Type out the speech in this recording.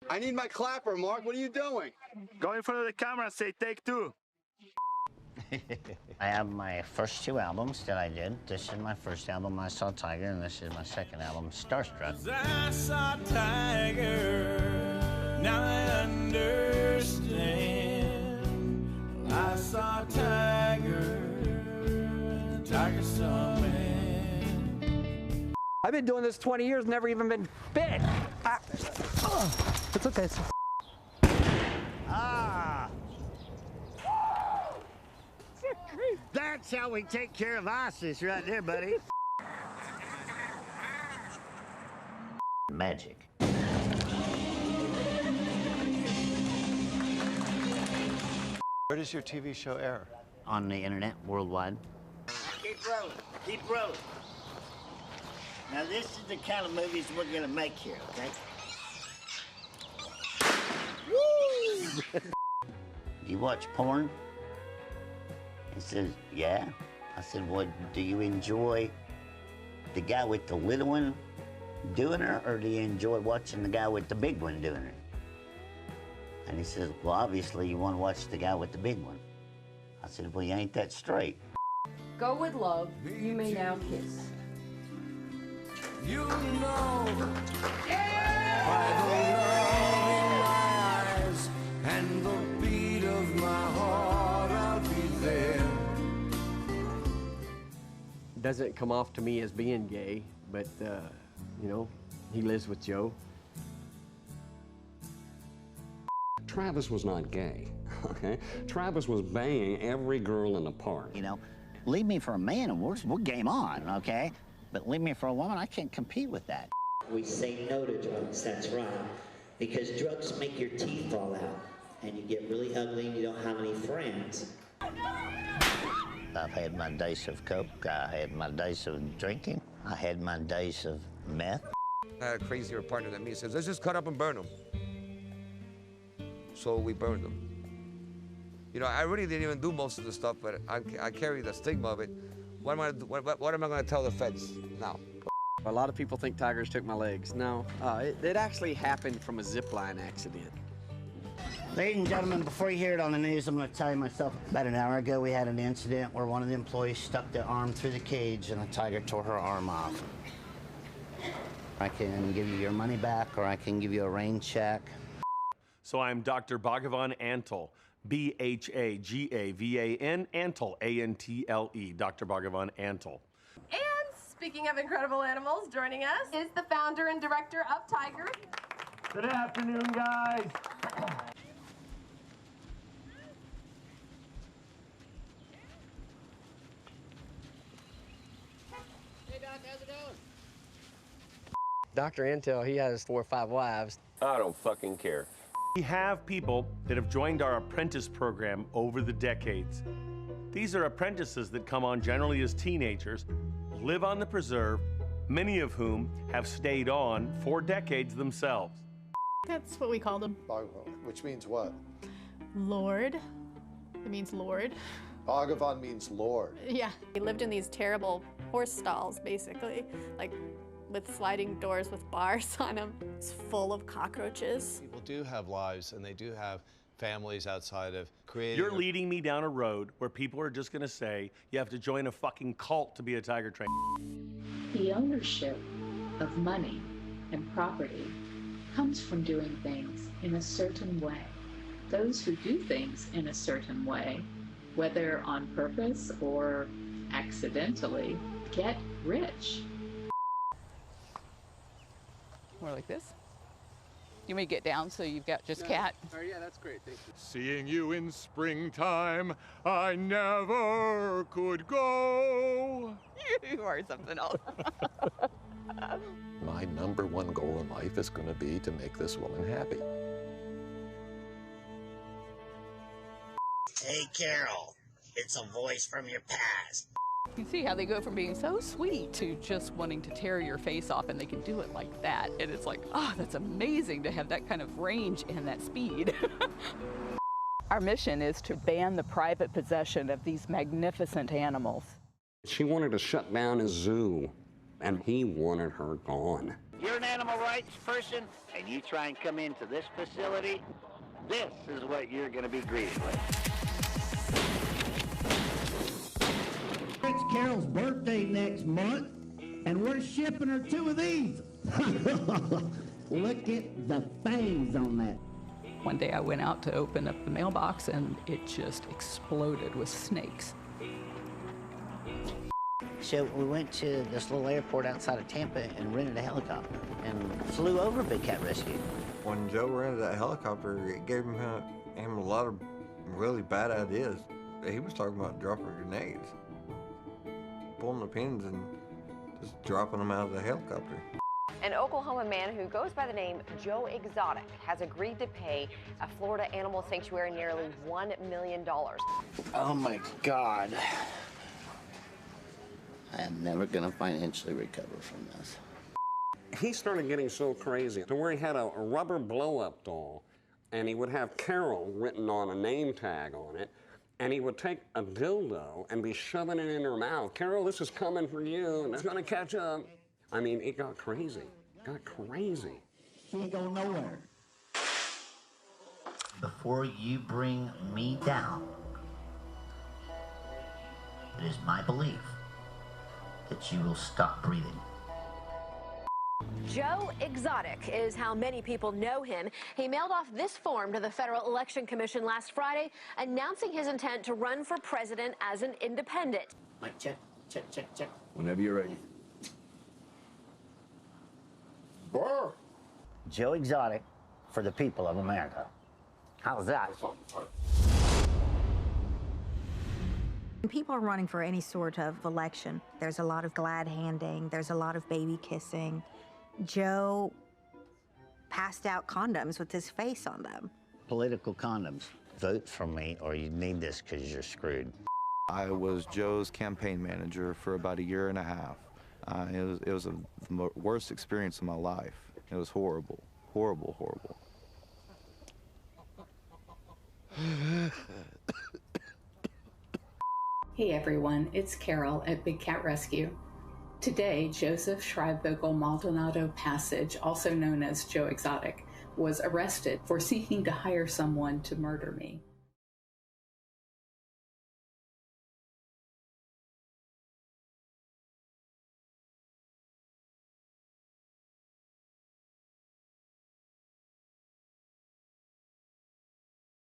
I need my clapper, Mark. What are you doing? Go in front of the camera and say take two. I have my first two albums that I did. This is my first album, I Saw Tiger, and this is my second album, Starstruck. I saw Tiger, now I understand. I saw Tiger, Tiger saw man. I've been doing this 20 years, never even been bit. It's okay. Ah! That's how we take care of ISIS right there, buddy. Magic. Where does your TV show air? On the internet, worldwide. Keep rolling, keep rolling. Now this is the kind of movies we're gonna make here, okay? Woo! You watch porn? He says, yeah. I said, well, do you enjoy the guy with the little one doing her, or do you enjoy watching the guy with the big one doing her? And he says, well, obviously you want to watch the guy with the big one. I said, well, you ain't that straight. Go with love, you may now kiss. You know, by the love in my eyes and the beat of my heart, I'll be there. Doesn't come off to me as being gay, but, you know, he lives with Joe. Travis was not gay, okay? Travis was banging every girl in the park. You know, leave me for a man and we're game on, okay? But leave me for a woman, I can't compete with that. We say no to drugs, that's right. Because drugs make your teeth fall out, and you get really ugly and you don't have any friends. I've had my days of coke, I had my days of drinking, I had my days of meth. I had a crazier partner than me. He says, let's just cut up and burn them. So we burned them. You know, I really didn't even do most of the stuff, but I carry the stigma of it. What am I going to tell the feds now? A lot of people think tigers took my legs. No, it actually happened from a zipline accident. Ladies and gentlemen, before you hear it on the news, I'm going to tell you myself. About an hour ago, we had an incident where one of the employees stuck their arm through the cage and a tiger tore her arm off. I can give you your money back, or I can give you a rain check. So I'm Dr. Bhagavan Antle, B-H-A-G-A-V-A-N, Antle, A-N-T-L-E, Dr. Bhagavan Antle. And speaking of incredible animals, joining us is the founder and director of Tiger. Good afternoon, guys. Hey, Doc, how's it going? Dr. Intel, he has 4 or 5 wives. I don't fucking care. We have people that have joined our apprentice program over the decades. These are apprentices that come on generally as teenagers, live on the preserve, many of whom have stayed on for decades themselves. That's what we call them. Bhagavan, which means what? Lord. It means Lord. Bhagavan means Lord. Yeah. He lived in these terrible horse stalls, basically, like with sliding doors with bars on them. It's full of cockroaches. People do have lives, and they do have families outside of creating. You're leading me down a road where people are just going to say you have to join a fucking cult to be a tiger trainer. The ownership of money and property comes from doing things in a certain way. Those who do things in a certain way, whether on purpose or accidentally, get rich. More like this. You may get down so you've got just cat. Oh, yeah, that's great. Thank you. Seeing you in springtime, I never could go. You are something else. My #1 goal in life is going to be to make this woman happy. Hey, Carol, it's a voice from your past. You see how they go from being so sweet to just wanting to tear your face off, and they can do it like that. And it's like, oh, that's amazing to have that kind of range and that speed. Our mission is to ban the private possession of these magnificent animals. She wanted to shut down his zoo, and he wanted her gone. You're an animal rights person, and you try and come into this facility, this is what you're going to be greeted with. It's Carol's birthday next month, and we're shipping her 2 of these. Look at the fangs on that. One day I went out to open up the mailbox and it just exploded with snakes. So we went to this little airport outside of Tampa and rented a helicopter and flew over Big Cat Rescue. When Joe rented that helicopter, it gave him a lot of really bad ideas. He was talking about dropping grenades, pulling the pins and just dropping them out of the helicopter. An Oklahoma man who goes by the name Joe Exotic has agreed to pay a Florida animal sanctuary nearly $1 million. Oh my God. I am never going to financially recover from this. He started getting so crazy to where he had a rubber blow-up doll, and he would have Carol written on a name tag on it, and he would take a dildo and be shoving it in her mouth. Carol, this is coming for you, and it's going to catch up. I mean, it got crazy. Got crazy. She ain't going nowhere. Before you bring me down, it is my belief that you will stop breathing. Joe Exotic is how many people know him. He mailed off this form to the Federal Election Commission last Friday, announcing his intent to run for president as an independent. Mike, check. Whenever you're ready. Brr. Joe Exotic for the people of America. How's that? When people are running for any sort of election, there's a lot of glad handing, there's a lot of baby kissing. Joe passed out condoms with his face on them. Political condoms. Vote for me or you need this because you're screwed. I was Joe's campaign manager for about 1.5 years. It was the worst experience of my life. It was horrible, horrible, horrible. Hey everyone, it's Carol at Big Cat Rescue. Today, Joseph Schreibvogel Maldonado Passage, also known as Joe Exotic, was arrested for seeking to hire someone to murder me.